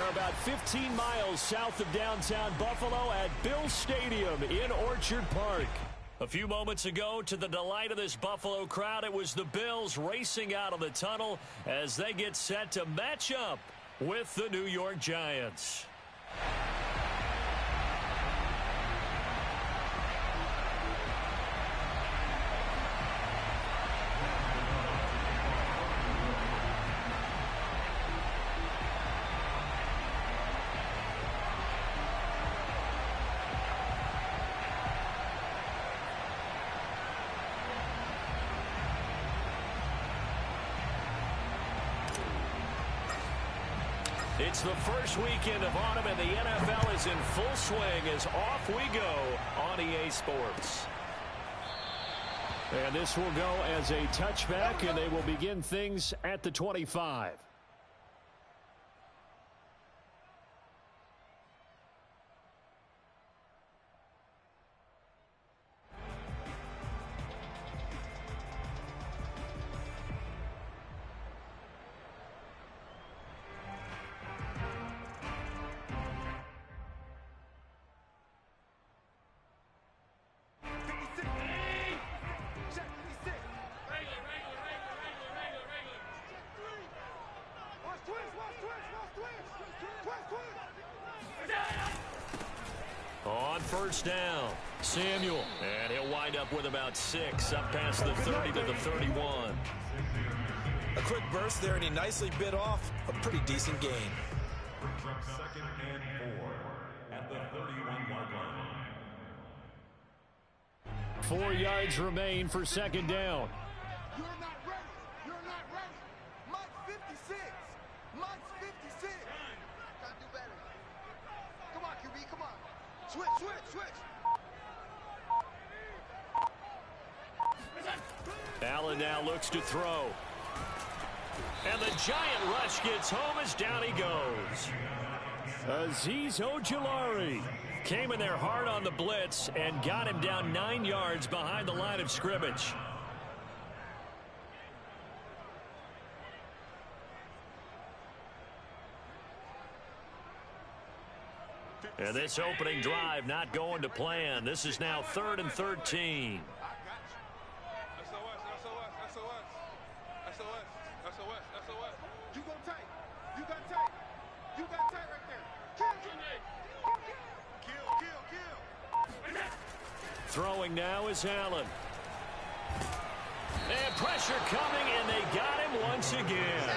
They're about 15 miles south of downtown Buffalo at Bill Stadium in Orchard Park. A few moments ago, to the delight of this Buffalo crowd, it was the Bills racing out of the tunnel as they get set to match up with the New York Giants. It's the first weekend of autumn, and the NFL is in full swing as off we go on EA Sports. And this will go as a touchback, and they will begin things at the 25. On first down, Samuel, and he'll wind up with about 6 up past the 30 to the 31. A quick burst there, and he nicely bit off a pretty decent gain. Second and 4 at the 31-yard line. 4 yards remain for second down. You're not ready. You're not ready. Mike's 56. Mike's 56. Gotta do better. Come on, QB, come on. Switch, switch, switch. Allen now looks to throw. And the giant rush gets home as down he goes. Azeez Ojulari came in there hard on the blitz and got him down 9 yards behind the line of scrimmage. And this opening drive not going to plan. This is now 3rd and 13. You go tight. You got tight. You got tight right there. Kill. Throwing now is Allen. And pressure coming, and they got him once again.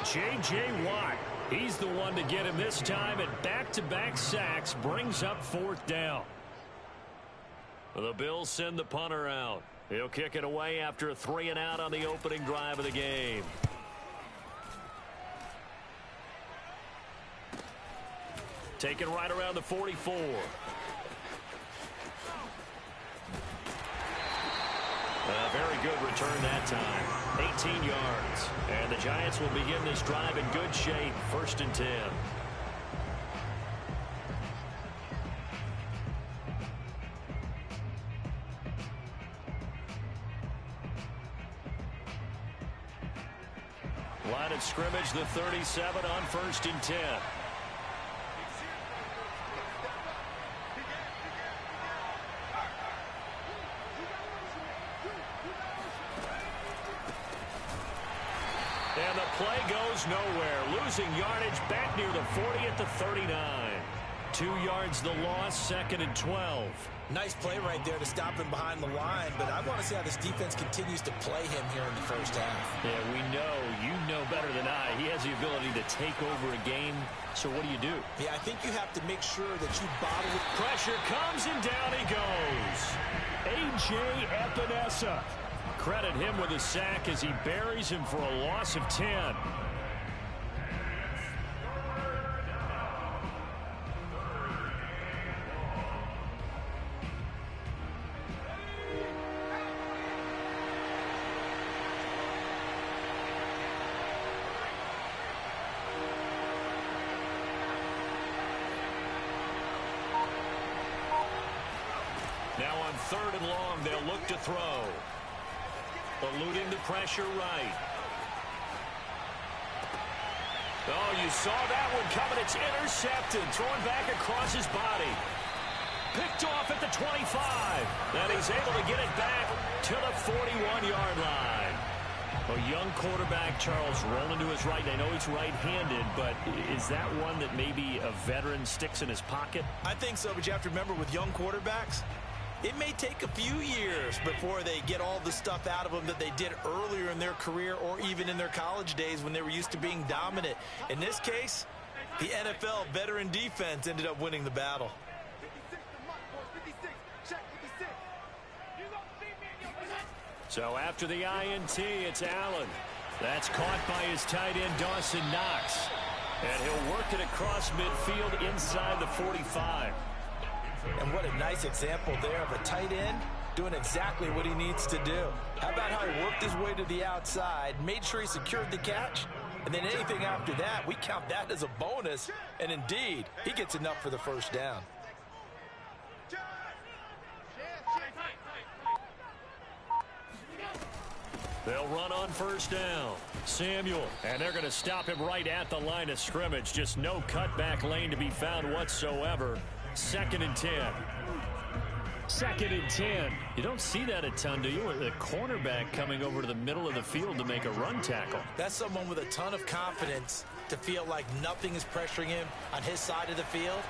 J.J. Watt. He's the one to get him this time, and back-to-back sacks brings up 4th down. The Bills send the punter out. He'll kick it away after a 3-and-out on the opening drive of the game. Taken right around the 44. A very good return that time. 18 yards. And the Giants will begin this drive in good shape. 1st and 10. Line of scrimmage, the 37 on 1st and 10. And the play goes nowhere. Losing yardage back near the 40 at the 39. 2 yards the loss, 2nd and 12. Nice play right there to stop him behind the line, but I want to see how this defense continues to play him here in the first half. Yeah, we know. You know better than I. He has the ability to take over a game. So what do you do? Yeah, I think you have to make sure that you bottle it. Pressure comes, and down he goes. A.J. Epinesa. Credit him with a sack as he buries him for a loss of 10. Now on 3rd and long, they'll look to throw. Eluding the pressure right. Oh, you saw that one coming. It's intercepted. Thrown back across his body. Picked off at the 25. And he's able to get it back to the 41-yard line. A young quarterback, Charles, rolling to his right. I know he's right-handed, but is that one that maybe a veteran sticks in his pocket? I think so, but you have to remember with young quarterbacks, it may take a few years before they get all the stuff out of them that they did earlier in their career or even in their college days when they were used to being dominant. In this case, the NFL veteran defense ended up winning the battle. So after the INT, it's Allen. That's caught by his tight end, Dawson Knox. And he'll work it across midfield inside the 45. And what a nice example there of a tight end doing exactly what he needs to do. How about how he worked his way to the outside, made sure he secured the catch, and then anything after that, we count that as a bonus. And indeed, he gets enough for the first down. They'll run on first down. Samuel, and they're going to stop him right at the line of scrimmage. Just no cutback lane to be found whatsoever. 2nd and 10. 2nd and 10. You don't see that a ton, do you? The cornerback coming over to the middle of the field to make a run tackle. That's someone with a ton of confidence to feel like nothing is pressuring him on his side of the field.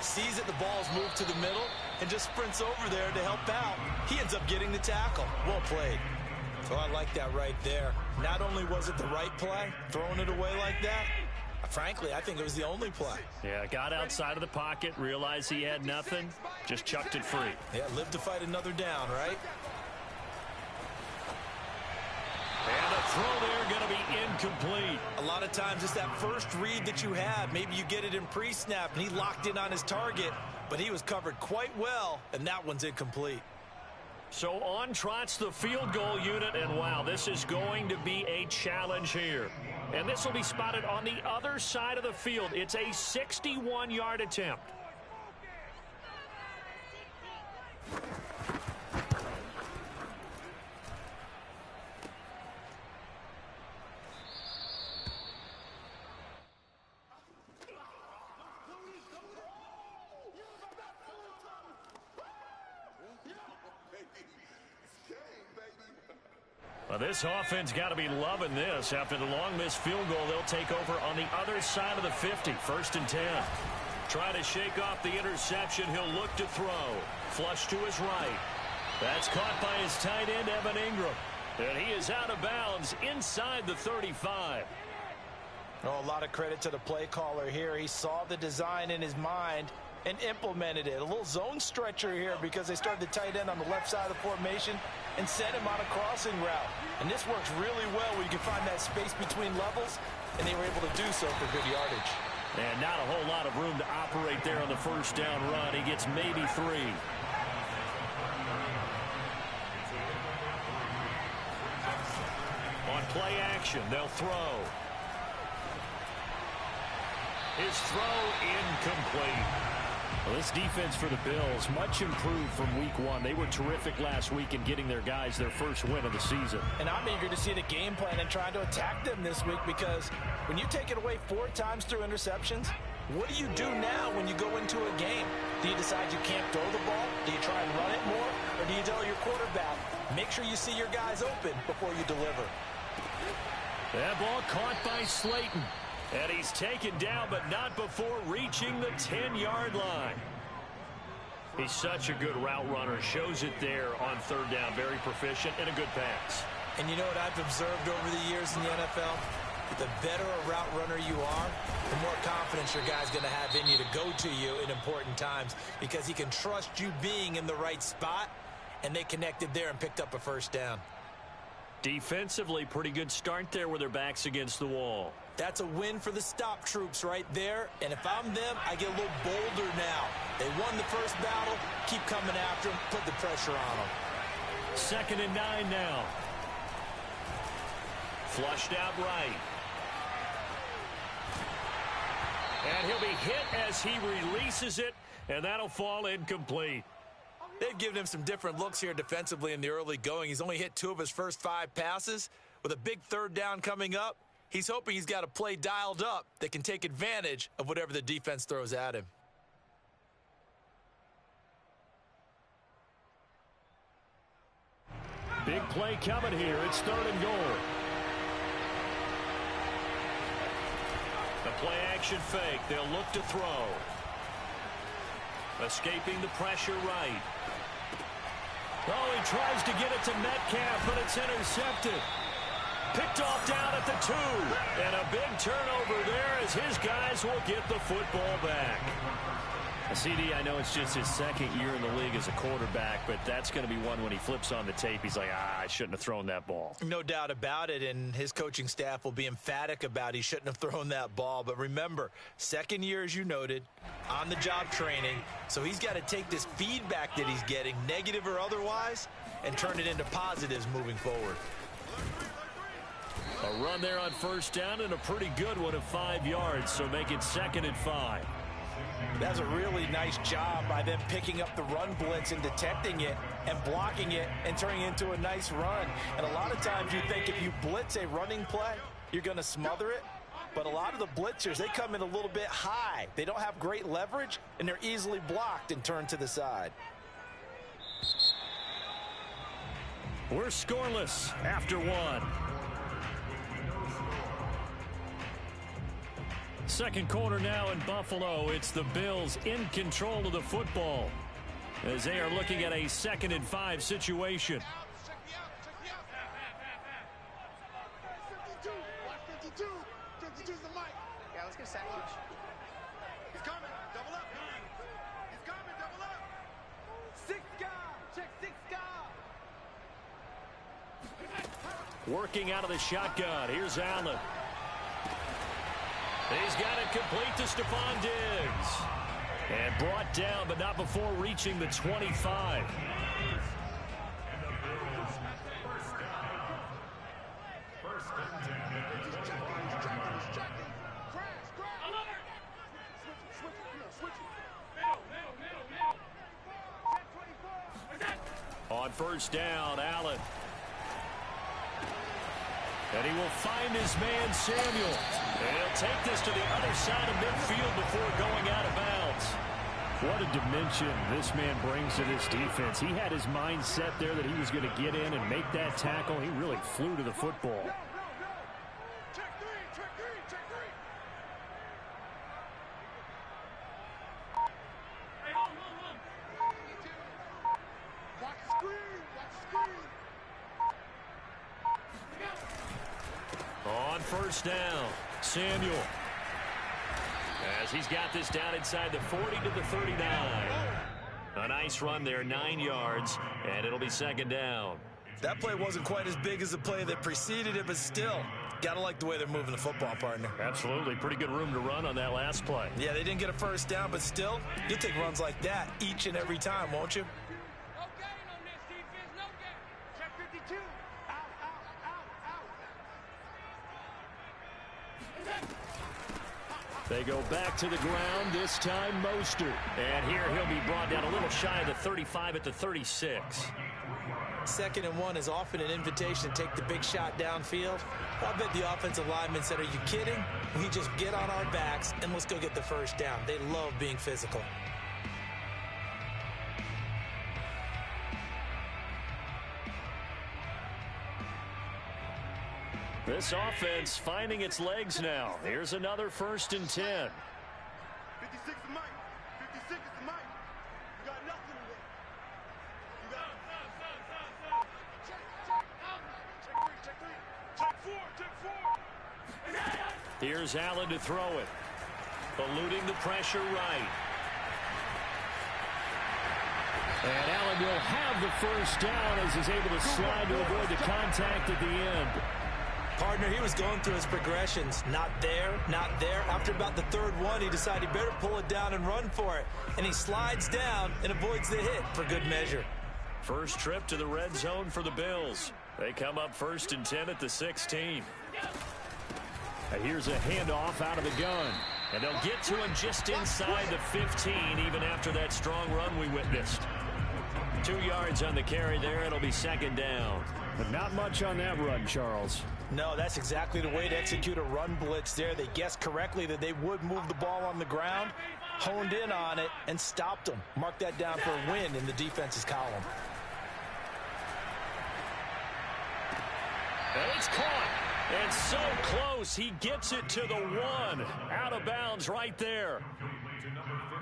Sees that the ball's moved to the middle and just sprints over there to help out. He ends up getting the tackle. Well played. So I like that right there. Not only was it the right play, throwing it away like that, frankly, I think it was the only play. Yeah, got outside of the pocket, realized he had nothing, just chucked it free. Yeah, live to fight another down, right? And a throw there going to be incomplete. A lot of times it's that first read that you have. Maybe you get it in pre-snap, and he locked in on his target, but he was covered quite well, and that one's incomplete. So on trots the field goal unit, and wow, this is going to be a challenge here. And this will be spotted on the other side of the field. It's a 61-yard attempt. Well, this offense got to be loving this. After the long missed field goal, they'll take over on the other side of the 50. 1st and 10. Try to shake off the interception. He'll look to throw. Flush to his right. That's caught by his tight end, Evan Ingram. And he is out of bounds inside the 35. Oh, a lot of credit to the play caller here. He saw the design in his mind and implemented it. A little zone stretcher here because they started the tight end on the left side of the formation and sent him on a crossing route. And this works really well where you can find that space between levels, and they were able to do so for good yardage. And not a whole lot of room to operate there on the first down run. He gets maybe 3. On play action, they'll throw. His throw incomplete. Well, this defense for the Bills, much improved from week 1. They were terrific last week in getting their guys their first win of the season. And I'm eager to see the game plan and trying to attack them this week, because when you take it away 4 times through interceptions, what do you do now when you go into a game? Do you decide you can't throw the ball? Do you try and run it more? Or do you tell your quarterback, make sure you see your guys open before you deliver? That ball caught by Slayton. And he's taken down, but not before reaching the 10-yard line. He's such a good route runner. Shows it there on 3rd down. Very proficient and a good pass. And you know what I've observed over the years in the NFL? The better a route runner you are, the more confidence your guy's going to have in you to go to you in important times, because he can trust you being in the right spot, and they connected there and picked up a first down. Defensively, pretty good start there with their backs against the wall. That's a win for the stop troops right there. And if I'm them, I get a little bolder now. They won the first battle. Keep coming after them. Put the pressure on them. 2nd and 9 now. Flushed out right. And he'll be hit as he releases it, and that'll fall incomplete. They've given him some different looks here defensively in the early going. He's only hit 2 of his first 5 passes. With a big 3rd down coming up, He's hoping he's got a play dialed up that can take advantage of whatever the defense throws at him. Big play coming here. It's 3rd and goal. The play action fake. They'll look to throw. Escaping the pressure right. Oh, he tries to get it to Metcalf, but it's intercepted. Picked off down at the 2. And a big turnover there as his guys will get the football back. CD, I know it's just his 2nd year in the league as a quarterback, but that's going to be one when he flips on the tape. He's like, I shouldn't have thrown that ball. No doubt about it, and his coaching staff will be emphatic about he shouldn't have thrown that ball. But remember, 2nd year, as you noted, on-the-job training, so he's got to take this feedback that he's getting, negative or otherwise, and turn it into positives moving forward. A run there on 1st down and a pretty good one of 5 yards, so make it 2nd and 5. That's a really nice job by them picking up the run blitz and detecting it and blocking it and turning it into a nice run. And a lot of times you think if you blitz a running play, you're going to smother it. But a lot of the blitzers, they come in a little bit high. They don't have great leverage, and they're easily blocked and turned to the side. We're scoreless after 1. 2nd quarter now in Buffalo. It's the Bills in control of the football as they are looking at a 2nd and 5 situation. 52. Watch 52. 52's the mic. Yeah, let's get a sandwich. He's coming. Double up. He's coming. Double up. 6 guard. Check 6 guard. Working out of the shotgun. Here's Allen. He's got it complete to Stephon Diggs. And brought down, but not before reaching the 25. On 1st down, Allen. And he will find his man, Samuel. And he'll take this to the other side of midfield before going out of bounds. What a dimension this man brings to this defense. He had his mind set there that he was going to get in and make that tackle. He really flew to the football. Check 3. Check 3. Check 3. Hey, hold. Watch the screen. Watch the screen. On 1st down, Samuel. As he's got this down inside the 40 to the 39. A nice run there, 9 yards, and it'll be 2nd down. That play wasn't quite as big as the play that preceded it, but still, got to like the way they're moving the football, partner. Absolutely. Pretty good room to run on that last play. Yeah, they didn't get a 1st down, but still, you'll take runs like that each and every time, won't you? No gain on this defense. No gain. Check 52. Out. They go back to the ground, this time Mostert. And here he'll be brought down a little shy of the 35 at the 36. 2nd and 1 is often an invitation to take the big shot downfield. I bet the offensive lineman said, are you kidding? We just get on our backs and let's go get the 1st down. They love being physical. This offense finding its legs now. Here's another 1st and 10. 56 is Mike. 56 is the mic. You got nothing in there. You got check 3. Check 4. Here's Allen to throw it. Eluding the pressure right. And Allen will have the 1st down as he's able to slide to avoid the contact at the end. Partner, he was going through his progressions. Not there, not there. After about the 3rd one, he decided he better pull it down and run for it. And he slides down and avoids the hit for good measure. First trip to the red zone for the Bills. They come up 1st and 10 at the 16. And here's a handoff out of the gun. And they'll get to him just inside the 15, even after that strong run we witnessed. 2 yards on the carry there. It'll be 2nd down. But not much on that run, Charles. No, that's exactly the way to execute a run blitz there. They guessed correctly that they would move the ball on the ground, honed in on it, and stopped them. Mark that down for a win in the defense's column. And it's caught. And so close, he gets it to the 1. Out of bounds right there.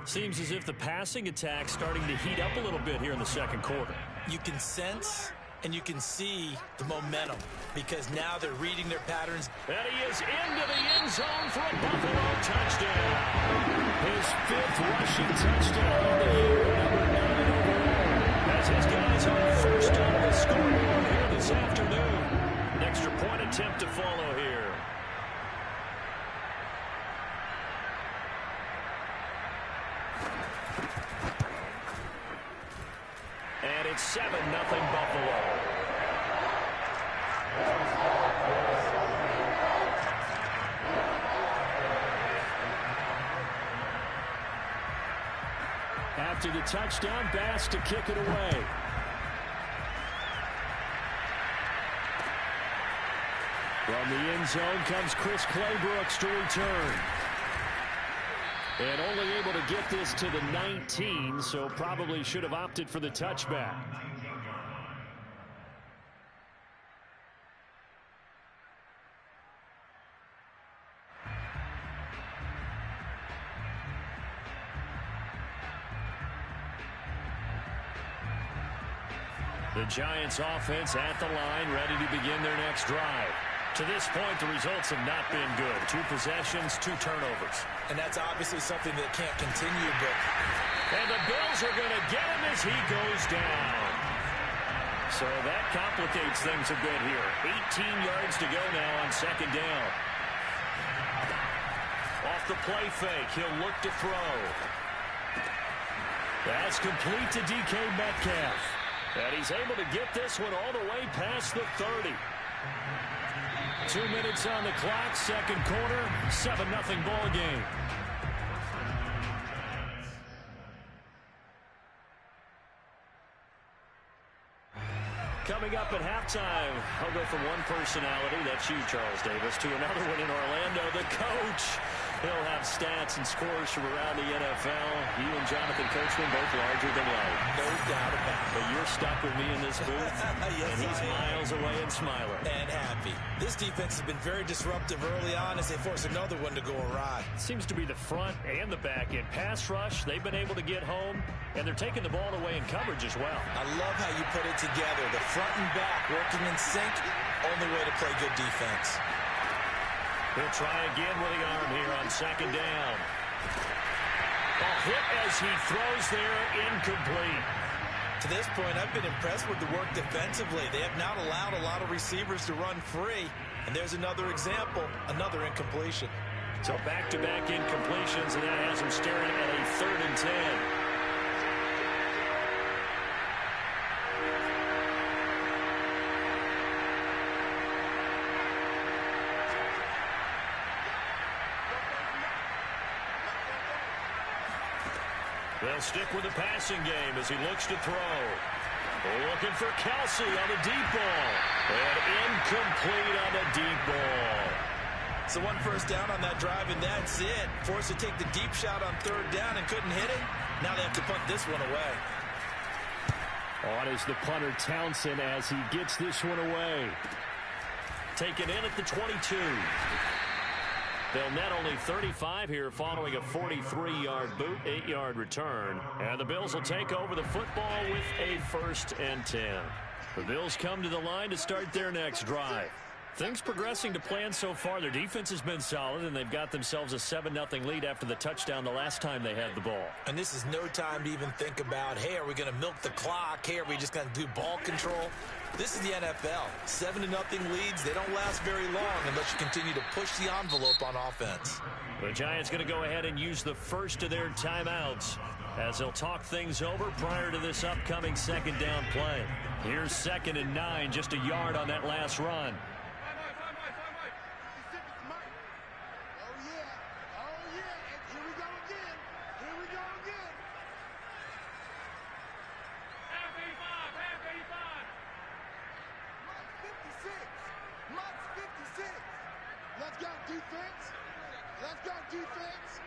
Seems as if the passing attack's starting to heat up a little bit here in the second quarter. You can sense and you can see the momentum because now they're reading their patterns. And he is into the end zone for a Buffalo touchdown. His 5th rushing touchdown of the year, number 9 overall. As his guys are first on the scoreboard here this afternoon. An extra point attempt to follow here. And it's 7-0 Buffalo. After the touchdown, Bass to kick it away. From the end zone comes Chris Claybrooks to return. And only able to get this to the 19, so probably should have opted for the touchback. The Giants offense at the line, ready to begin their next drive. To this point, the results have not been good. 2 possessions, 2 turnovers. And that's obviously something that can't continue, but... And the Bills are going to get him as he goes down. So that complicates things a bit here. 18 yards to go now on second down. Off the play fake, he'll look to throw. That's complete to DK Metcalf. And he's able to get this one all the way past the 30. 2 minutes on the clock, second quarter, 7-0 ball game. Coming up at halftime, I'll go from one personality, that's you, Charles Davis, to another one in Orlando, the coach. He'll have stats and scores from around the NFL. You and Jonathan Coachman both larger than life. No doubt about it. But you're stuck with me in this booth, Yes, and he's miles away and smiling. And happy. This defense has been very disruptive early on as they force another one to go awry. Seems to be the front and the back end. Pass rush, they've been able to get home, and they're taking the ball away in coverage as well. I love how you put it together. The front and back working in sync, only way to play good defense. He'll try again with the arm here on second down. A hit as he throws there, incomplete. To this point, I've been impressed with the work defensively. They have not allowed a lot of receivers to run free. And there's another example, another incompletion. So back-to-back incompletions, and that has him staring at a 3rd and 10. They'll stick with the passing game as he looks to throw. Looking for Kelsey on the deep ball. And incomplete on the deep ball. So 1 first down on that drive, and that's it. Forced to take the deep shot on 3rd down and couldn't hit it. Now they have to punt this one away. On is the punter Townsend as he gets this one away. Taken in at the 22. They'll net only 35 here following a 43-yard boot, 8-yard return. And the Bills will take over the football with a 1st and 10. The Bills come to the line to start their next drive. Things progressing to plan so far. Their defense has been solid, and they've got themselves a 7-0 lead after the touchdown the last time they had the ball. And this is no time to even think about, hey, are we going to milk the clock? Hey, are we just going to do ball control? This is the NFL. 7-0 leads, they don't last very long unless you continue to push the envelope on offense. The Giants going to go ahead and use the first of their timeouts as they'll talk things over prior to this upcoming second down play. Here's 2nd and 9, just a yard on that last run. defense. Let's go, defense.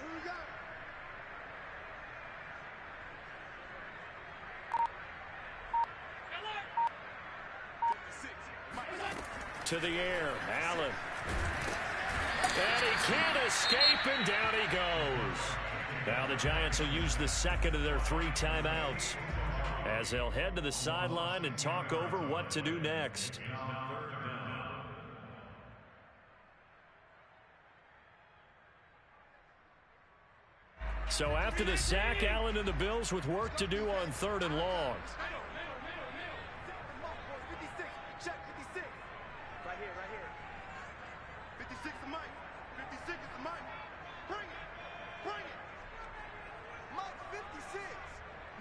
Who we got? To the air, Allen. And he can't escape, and down he goes. Now the Giants will use the second of their 3 timeouts as they'll head to the sideline and talk over what to do next. So after the sack, Allen and the Bills with work to do on 3rd and long. Check 56. Right here, right here. 56 is Mike. 56 is Mike. Bring it. Bring it. Mike 56.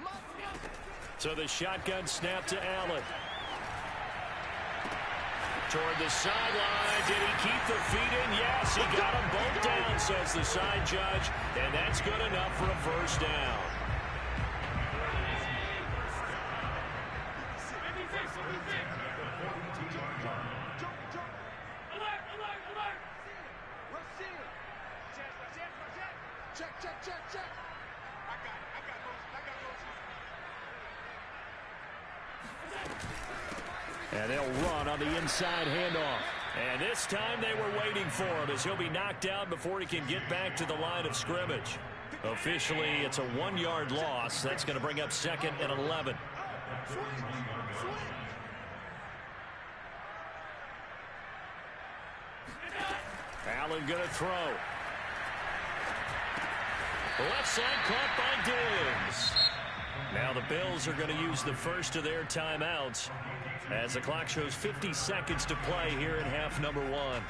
Mike 56. So the shotgun snap to Allen. Toward the sideline. Did he keep the feet in? Yes, he got them both down, says the side judge. And that's good enough for a first down. Check. And they'll run on the inside handoff. And this time they were waiting for him as he'll be knocked down before he can get back to the line of scrimmage. Officially, it's a 1-yard loss. That's going to bring up 2nd and 11. Allen going to throw. Left side caught by Diggs. Now the Bills are going to use the first of their timeouts as the clock shows 50 seconds to play here in half number 1.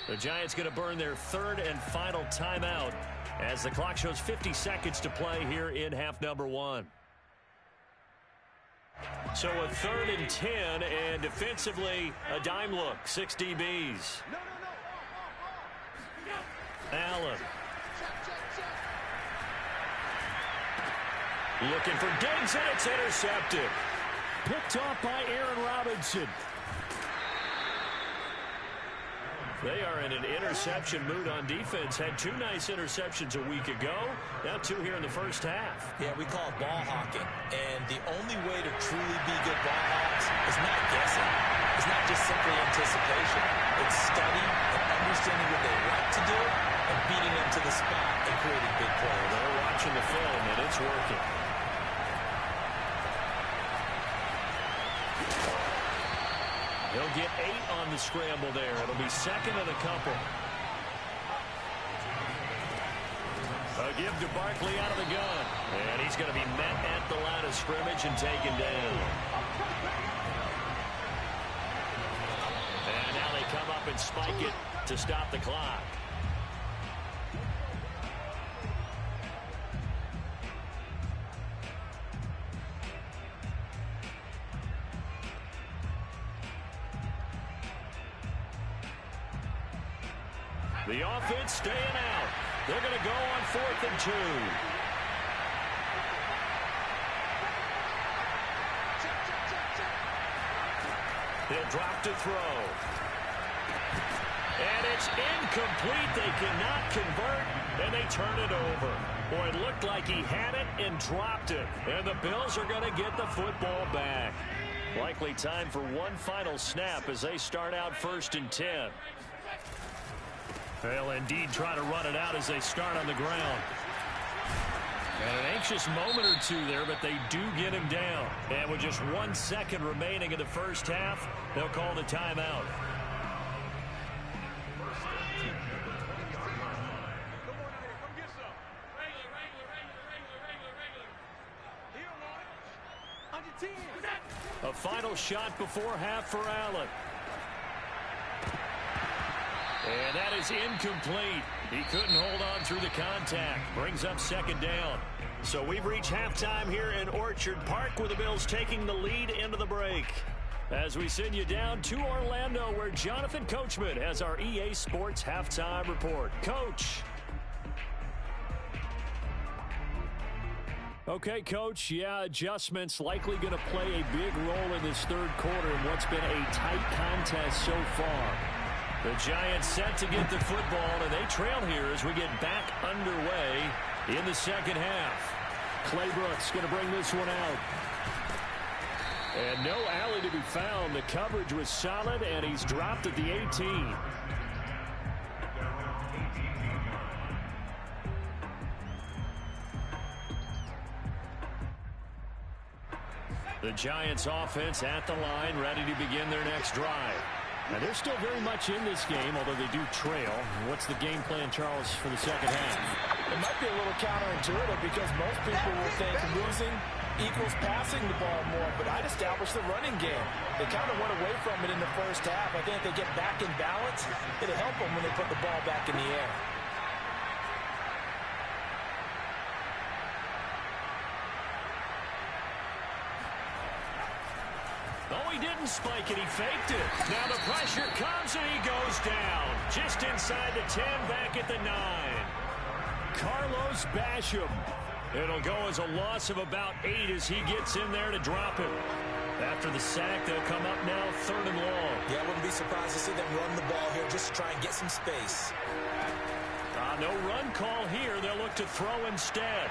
The Giants going to burn their 3rd and final timeout as the clock shows 50 seconds to play here in half number 1. So a 3rd and 10, and defensively a dime look, 6 DBs. Allen. Looking for Diggs, and it's intercepted. Picked off by Aaron Robinson. They are in an interception mood on defense. Had 2 nice interceptions a week ago. Now 2 here in the first half. Yeah, we call it ball hawking. And the only way to truly be good ball hawks is not guessing. It's not just simply anticipation. It's studying and understanding what they like to do and beating them to the spot and creating big plays. They're watching the film, and it's working. He'll get 8 on the scramble there. It'll be 2nd and a couple. A give to Barkley out of the gun. And he's going to be met at the line of scrimmage and taken down. And now they come up and spike it to stop the clock. The offense staying out. They're going to go on 4th and 2. He'll drop to throw. And it's incomplete. They cannot convert, and they turn it over. Boy, it looked like he had it and dropped it. And the Bills are going to get the football back. Likely time for one final snap as they start out 1st and 10. They'll indeed try to run it out as they start on the ground. And an anxious moment or 2 there, but they do get him down. And with just 1 second remaining in the first half, they'll call the timeout. A final shot before half for Allen. And that is incomplete. He couldn't hold on through the contact. Brings up 2nd down. So we've reached halftime here in Orchard Park with the Bills taking the lead into the break. As we send you down to Orlando where Jonathan Coachman has our EA Sports halftime report. Coach. Okay, Coach, yeah, adjustments likely going to play a big role in this third quarter in what's been a tight contest so far. The Giants set to get the football, and they trail here as we get back underway in the second half. Claybrooks going to bring this one out. And no alley to be found. The coverage was solid, and he's dropped at the 18. The Giants offense at the line, ready to begin their next drive. Now, they're still very much in this game, although they do trail. What's the game plan, Charles, for the second half? It might be a little counterintuitive because most people will think losing equals passing the ball more, but I'd establish the running game. They kind of went away from it in the first half. I think if they get back in balance, it'll help them when they put the ball back in the air. Oh, he didn't spike it. He faked it. Now the pressure comes, and he goes down. Just inside the 10, back at the 9. Carlos Basham. It'll go as a loss of about 8 as he gets in there to drop him. After the sack, they'll come up now 3rd and long. Yeah, I wouldn't be surprised to see them run the ball here just to try and get some space. No run call here. They'll look to throw instead.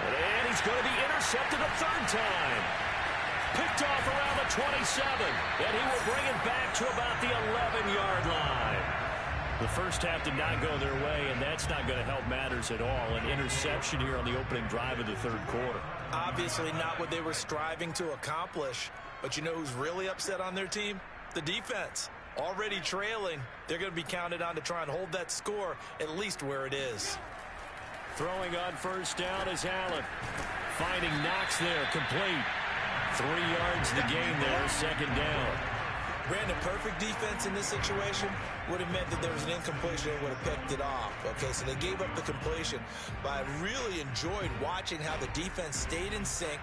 And he's going to be intercepted a 3rd time. Picked off around the 27, and he will bring it back to about the 11-yard line. The first half did not go their way, and that's not going to help matters at all. An interception here on the opening drive of the third quarter. Obviously not what they were striving to accomplish. But you know who's really upset on their team? The defense. Already trailing, they're going to be counted on to try and hold that score at least where it is. Throwing on first down is Allen. Finding Knox there, complete. 3 yards the gain there, second down. Brandon, perfect defense in this situation would have meant that there was an incompletion and would have picked it off. Okay, so they gave up the completion. But I really enjoyed watching how the defense stayed in sync,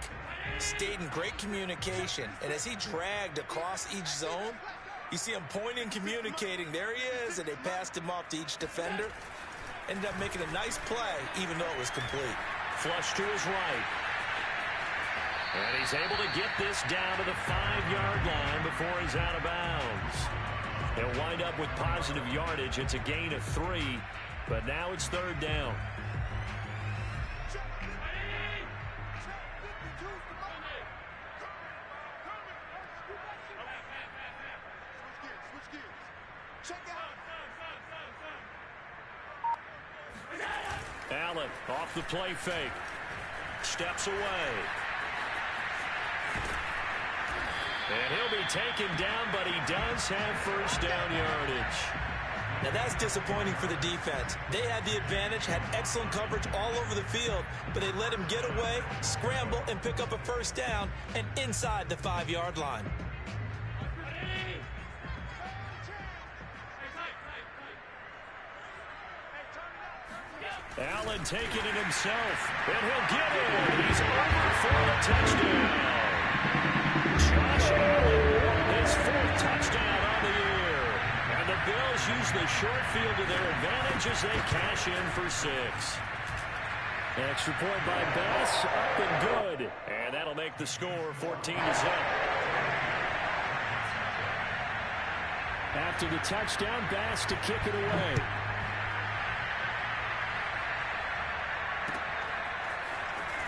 stayed in great communication. And as he dragged across each zone, you see him pointing, communicating. There he is, and they passed him off to each defender. Ended up making a nice play, even though it was complete. Flush to his right. And he's able to get this down to the 5-yard line before he's out of bounds. He'll wind up with positive yardage. It's a gain of 3, but now it's 3rd down. Allen off the play fake. Steps away. And he'll be taken down, but he does have first down yardage. Now that's disappointing for the defense. They had the advantage, had excellent coverage all over the field, but they let him get away, scramble, and pick up a first down, and inside the 5-yard line. Allen taking it himself, and he'll get it. He's over for the touchdown. Josh Allen, his 4th touchdown on the year. And the Bills use the short field to their advantage as they cash in for 6. Extra point by Bass, up and good. And that'll make the score 14-0. After the touchdown, Bass to kick it away.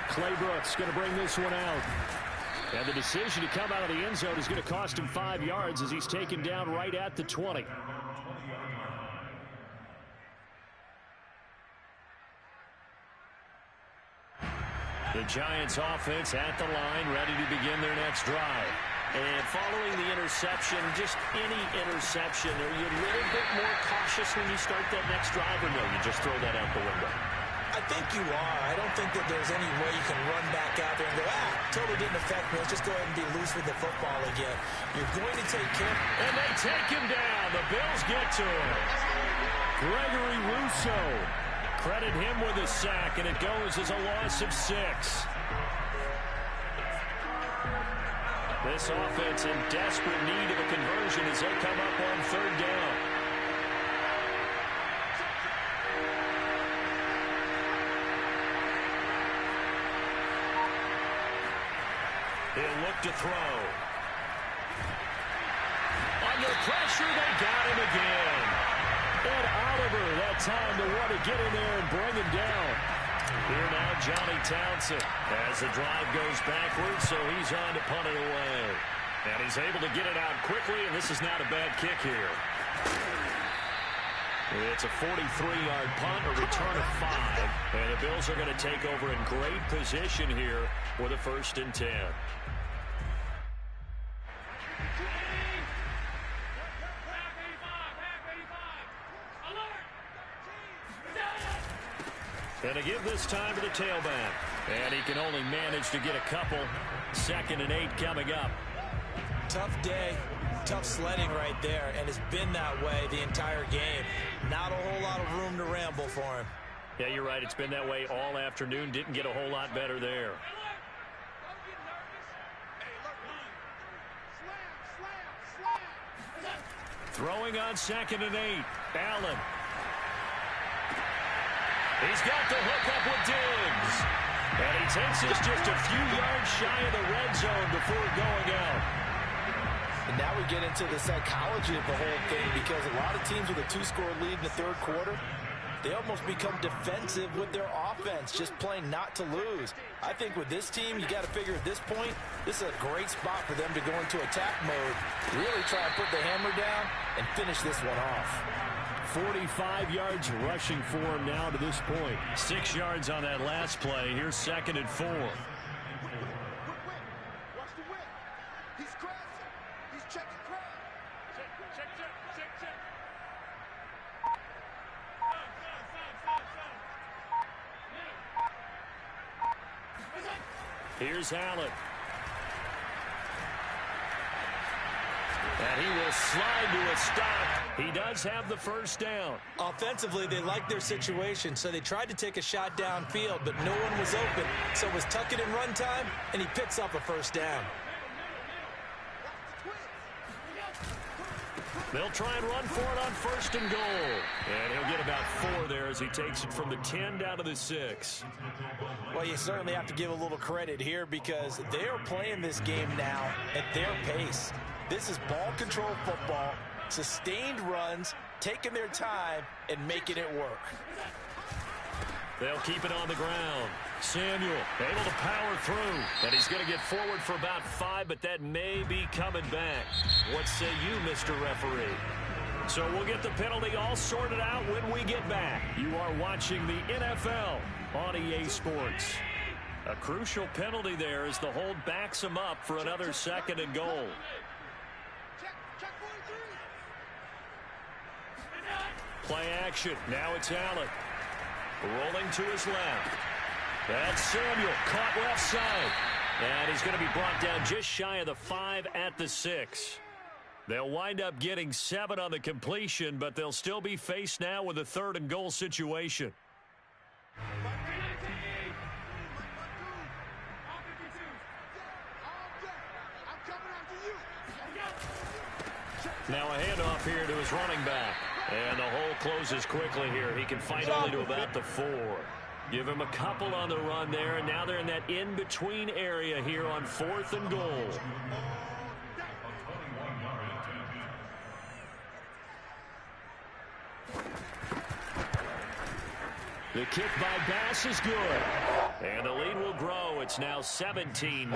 Claybrooks going to bring this one out. And the decision to come out of the end zone is going to cost him 5 yards as he's taken down right at the 20. The Giants offense at the line, ready to begin their next drive. And following the interception, just any interception, are you a little bit more cautious when you start that next drive, or no, you just throw that out the window? I think you are. I don't think that there's any way you can run back out there and go, totally didn't affect me. Let's just go ahead and be loose with the football again. You're going to take care. And they take him down. The Bills get to him. Gregory Rousseau. Credit him with a sack, and it goes as a loss of 6. This offense in desperate need of a conversion as they come up on 3rd down. He'll look to throw. Under pressure, they got him again. And Oliver, that time to want to get in there and bring him down. Here now, Johnny Townsend as the drive goes backwards, so he's on to punt it away. And he's able to get it out quickly, and this is not a bad kick here. It's a 43-yard punt, a return of 5. And the Bills are going to take over in great position here with a 1st and 10. And to give this time to the tailback. And he can only manage to get a couple. 2nd and 8 coming up. Tough day, tough sledding right there, and it's been that way the entire game. Not a whole lot of room to ramble for him. Yeah, you're right. It's been that way all afternoon. Didn't get a whole lot better there. Throwing on 2nd and 8. Allen. He's got the hook up with Diggs. And he takes us just a few yards shy of the red zone before going out. And now we get into the psychology of the whole thing, because a lot of teams with a 2-score lead in the 3rd quarter, they almost become defensive with their offense, just playing not to lose. I think with this team, you got to figure at this point, this is a great spot for them to go into attack mode, really try and put the hammer down and finish this one off. 45 yards rushing for him now to this point. 6 yards on that last play. Here's 2nd and 4. Watch the whip. He's crashing. He's checking crash. Check. Here's Allen. And he will slide to a stop. He does have the 1st down. Offensively, they liked their situation, so they tried to take a shot downfield, but no one was open. So it was tuck it and run time, and he picks up a 1st down. They'll try and run for it on 1st and goal. And he'll get about 4 there as he takes it from the 10 down to the 6. Well, you certainly have to give a little credit here, because they are playing this game now at their pace. This is ball control football, sustained runs, taking their time, and making it work. They'll keep it on the ground. Samuel able to power through. And he's going to get forward for about 5, but that may be coming back. What say you, Mr. Referee? So we'll get the penalty all sorted out when we get back. You are watching the NFL on EA Sports. A crucial penalty there as the hold backs him up for another 2nd and goal. Play action. Now it's Allen. Rolling to his left. That's Samuel. Caught left side. And he's going to be brought down just shy of the 5 at the 6. They'll wind up getting 7 on the completion, but they'll still be faced now with a 3rd and goal situation. Now a handoff here to his running back. And the hole closes quickly here. He can fight only to about the 4. Give him a couple on the run there, and now they're in that in-between area here on 4th and goal. The kick by Bass is good. And the lead will grow. It's now 17-0.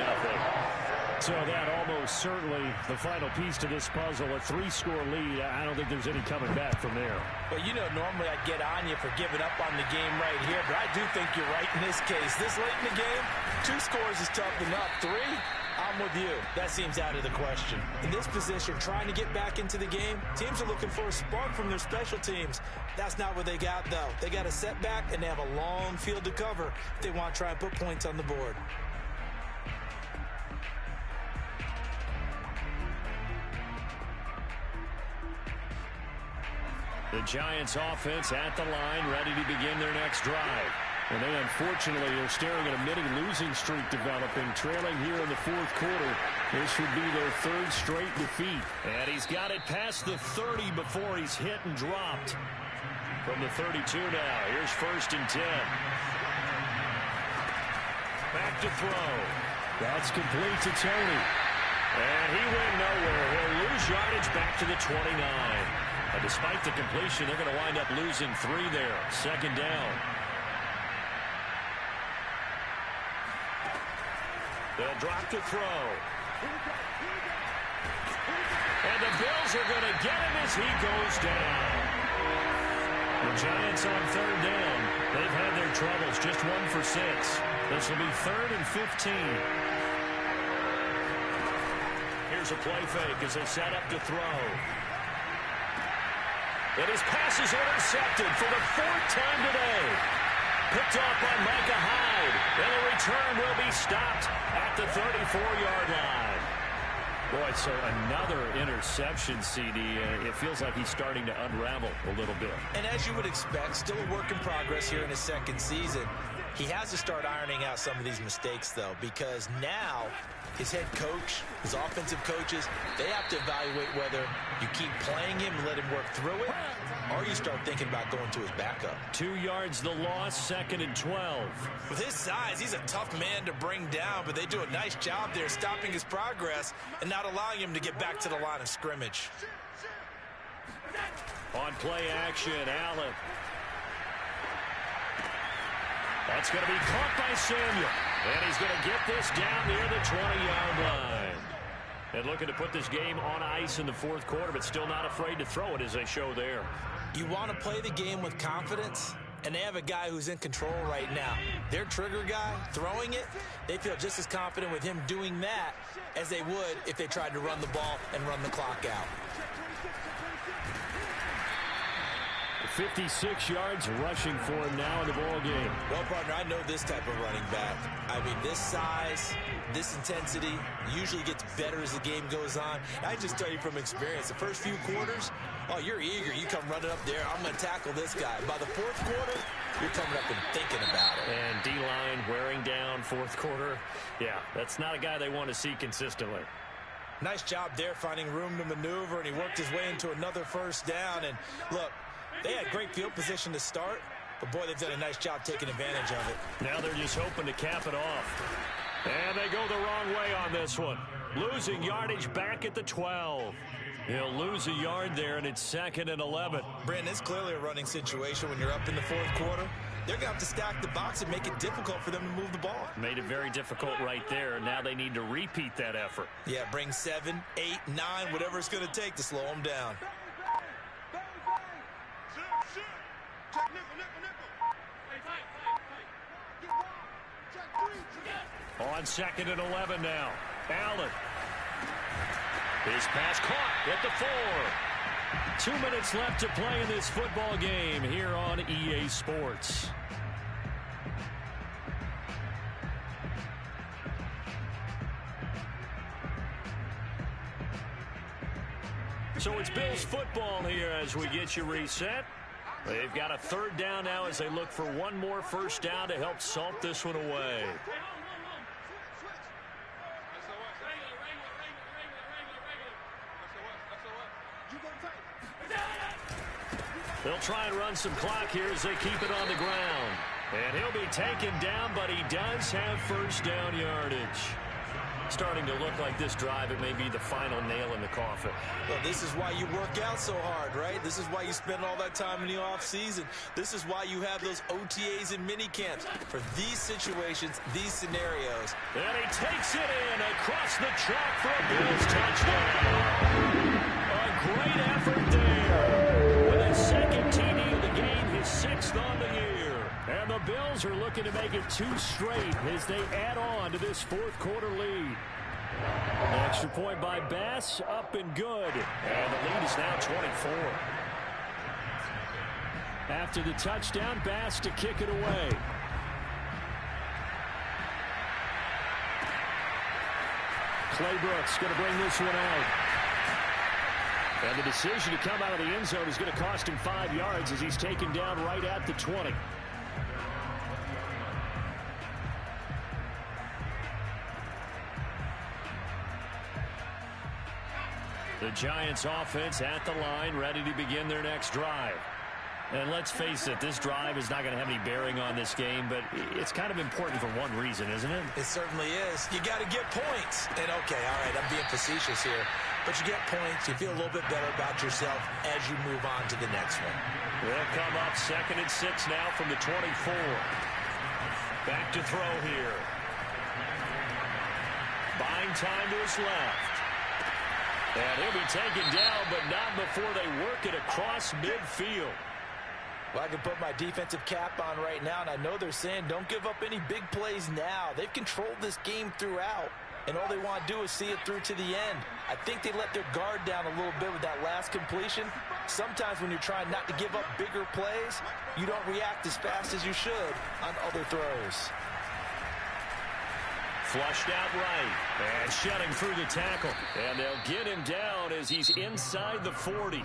So that almost certainly the final piece to this puzzle, a 3-score lead. I don't think there's any coming back from there. Well, you know, normally I'd get on you for giving up on the game right here, but I do think you're right in this case. This late in the game, 2 scores is tough enough. 3, I'm with you. That seems out of the question. In this position, trying to get back into the game, teams are looking for a spark from their special teams. That's not what they got, though. They got a setback, and they have a long field to cover if they want to try and put points on the board. The Giants offense at the line, ready to begin their next drive. And they unfortunately are staring at a mini losing streak developing, trailing here in the 4th quarter. This would be their 3rd straight defeat. And he's got it past the 30 before he's hit and dropped. From the 32 now, here's 1st and 10. Back to throw. That's complete to Tony. And he went nowhere. He'll lose yardage back to the 29. And despite the completion, they're going to wind up losing 3 there. Second down. They'll drop to throw. And the Bills are going to get him as he goes down. The Giants on third down. They've had their troubles. Just 1 for 6. This will be 3rd and 15. Here's a play fake as they set up to throw. And his pass is intercepted for the 4th time today. Picked off by Micah Hyde. And the return will be stopped at the 34-yard line. Boy, so another interception, CD. It feels like he's starting to unravel a little bit. And as you would expect, still a work in progress here in his 2nd season. He has to start ironing out some of these mistakes, though, because now his head coach, his offensive coaches, they have to evaluate whether you keep playing him and let him work through it, or you start thinking about going to his backup. 2 yards the loss, 2nd and 12. With his size, he's a tough man to bring down, but they do a nice job there stopping his progress and not allowing him to get back to the line of scrimmage. On play action, Allen. That's going to be caught by Samuel. And he's going to get this down near the 20-yard line. And looking to put this game on ice in the 4th quarter, but still not afraid to throw it as they show there. You want to play the game with confidence, and they have a guy who's in control right now. Their trigger guy, throwing it, they feel just as confident with him doing that as they would if they tried to run the ball and run the clock out. 56 yards rushing for him now in the ball game. Well, partner, I know this type of running back. I mean, this size, this intensity usually gets better as the game goes on. I just tell you from experience, the first few quarters, oh, you're eager. You come running up there. I'm going to tackle this guy. By the 4th quarter, you're coming up and thinking about it. And D-line wearing down 4th quarter. Yeah, that's not a guy they want to see consistently. Nice job there finding room to maneuver, and he worked his way into another first down. And look, they had great field position to start, but boy, they've done a nice job taking advantage of it. Now they're just hoping to cap it off. And they go the wrong way on this one. Losing yardage back at the 12. He'll lose a yard there, and it's 2nd and 11. Brandon, it's clearly a running situation when you're up in the 4th quarter. They're going to have to stack the box and make it difficult for them to move the ball. Made it very difficult right there. Now they need to repeat that effort. Yeah, bring 7, 8, 9, whatever it's going to take to slow them down. On 2nd and 11 now. Allen. His pass caught at the 4. 2 minutes left to play in this football game here on EA Sports. So it's Bills football here as we get you reset. They've got a 3rd down now as they look for one more first down to help salt this one away. They'll try and run some clock here as they keep it on the ground. And he'll be taken down, but he does have first down yardage. Starting to look like this drive, it may be the final nail in the coffin. Well, this is why you work out so hard, right? This is why you spend all that time in the offseason. This is why you have those OTAs and mini camps. For these situations, these scenarios. And he takes it in across the track for a Bills touchdown. A great effort there. With his 2nd TD of the game, his 6th on the year. And the Bills are looking to make it 2 straight as they add on to this 4th quarter lead. Extra point by Bass, up and good. And the lead is now 24. After the touchdown, Bass to kick it away. Clay Brooks going to bring this one out. And the decision to come out of the end zone is going to cost him 5 yards as he's taken down right at the 20. The Giants offense at the line, ready to begin their next drive. And let's face it, this drive is not going to have any bearing on this game, but it's kind of important for one reason, isn't it? It certainly is. You got to get points. And, okay, all right, I'm being facetious here. But you get points, you feel a little bit better about yourself as you move on to the next one. They'll come up 2nd and 6 now from the 24. Back to throw here. Buying time to his left. And he'll be taken down, but not before they work it across midfield. Well, I can put my defensive cap on right now, and I know they're saying don't give up any big plays now. They've controlled this game throughout, and all they want to do is see it through to the end. I think they let their guard down a little bit with that last completion. Sometimes when you're trying not to give up bigger plays, you don't react as fast as you should on other throws. Flushed out right, and shutting through the tackle. And they'll get him down as he's inside the 40.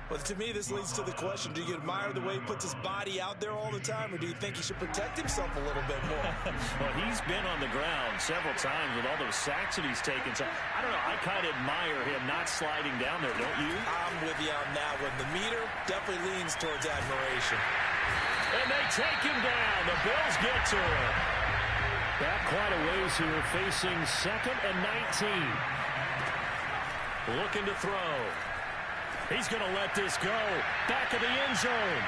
But to me, this leads to the question, do you admire the way he puts his body out there all the time, or do you think he should protect himself a little bit more? Well, he's been on the ground several times with all those sacks that he's taken. So, I don't know, I kind of admire him not sliding down there, don't you? I'm with you on that one. The meter definitely leans towards admiration. And they take him down. The Bills get to him. Back quite a ways here, facing 2nd and 19. Looking to throw. He's going to let this go. Back of the end zone.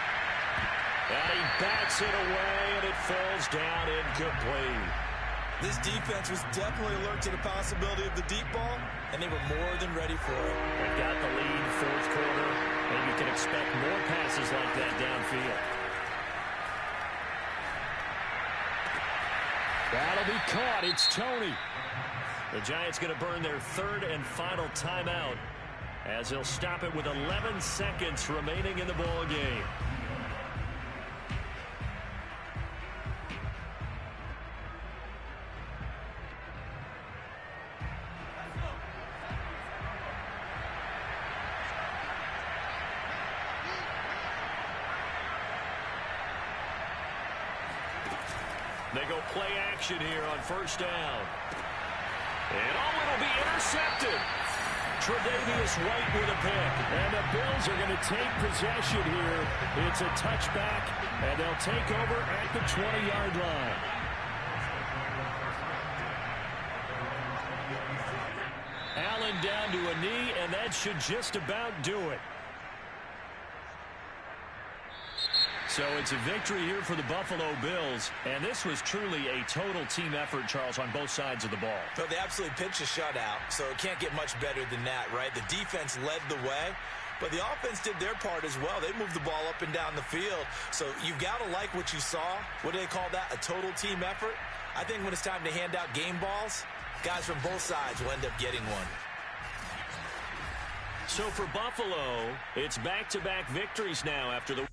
And he backs it away, and it falls down incomplete. This defense was definitely alert to the possibility of the deep ball, and they were more than ready for it. They've got the lead, 4th quarter, and you can expect more passes like that downfield. That'll be caught. It's Tony. The Giants going to burn their 3rd and final timeout, as he'll stop it with 11 seconds remaining in the ball game. They go play action here on 1st down. And it'll be intercepted. Tre'Davious White with a pick. And the Bills are going to take possession here. It's a touchback, and they'll take over at the 20-yard line. Allen down to a knee, and that should just about do it. So it's a victory here for the Buffalo Bills, and this was truly a total team effort, Charles, on both sides of the ball. So they absolutely pitched a shutout, so it can't get much better than that, right? The defense led the way, but the offense did their part as well. They moved the ball up and down the field, so you've got to like what you saw. What do they call that? A total team effort? I think when it's time to hand out game balls, guys from both sides will end up getting one. So for Buffalo, it's back-to-back victories now after the